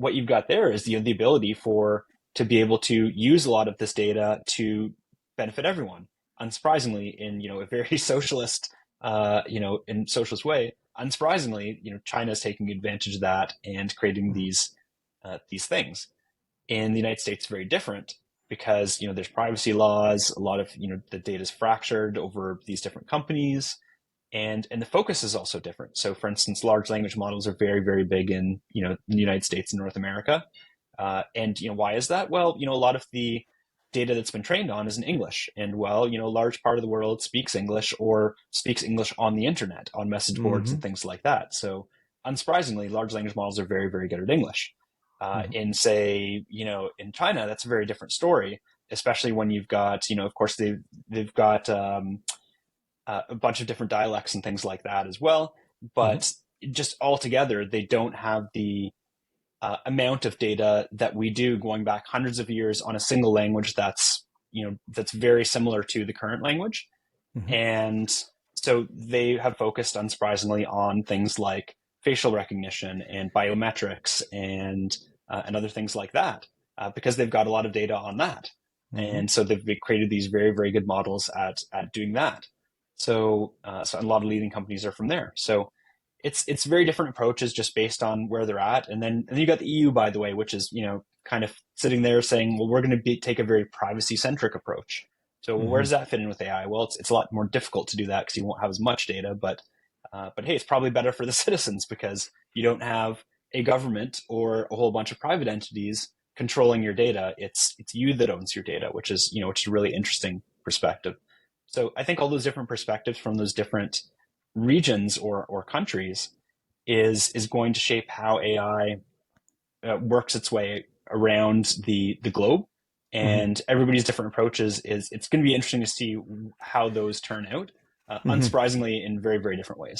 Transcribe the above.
what you've got there is the ability to be able to use a lot of this data to benefit everyone. Unsurprisingly, in a very socialist, in socialist way, unsurprisingly, China is taking advantage of that and creating these things. In the United States, very different because there's privacy laws. A lot of the data is fractured over these different companies, and the focus is also different. So, for instance, large language models are very, very big in the United States and North America. And why is that? Well, a lot of the data that's been trained on is in English, and well, a large part of the world speaks English or speaks English on the internet, on message boards and things like that. So, unsurprisingly, large language models are very, very good at English. In say, in China, that's a very different story, especially when you've got, of course, they've got a bunch of different dialects and things like that as well. But just altogether, they don't have the amount of data that we do going back hundreds of years on a single language that's very similar to the current language. And so they have focused, unsurprisingly, on things like facial recognition and biometrics and other things like that, because they've got a lot of data on that. And so they've created these very, very good models at doing that. So a lot of leading companies are from there. So it's very different approaches just based on where they're at. And then you got the EU, by the way, which is, kind of sitting there saying, well, we're going to take a very privacy centric approach. So where does that fit in with AI? Well, it's a lot more difficult to do that because you won't have as much data, but hey, it's probably better for the citizens because you don't have a government or a whole bunch of private entities controlling your data. It's you that owns your data, which is a really interesting perspective. So I think all those different perspectives from those different regions or countries is going to shape how AI works its way around the globe, and everybody's different approaches it's going to be interesting to see how those turn out, unsurprisingly in very, very different ways.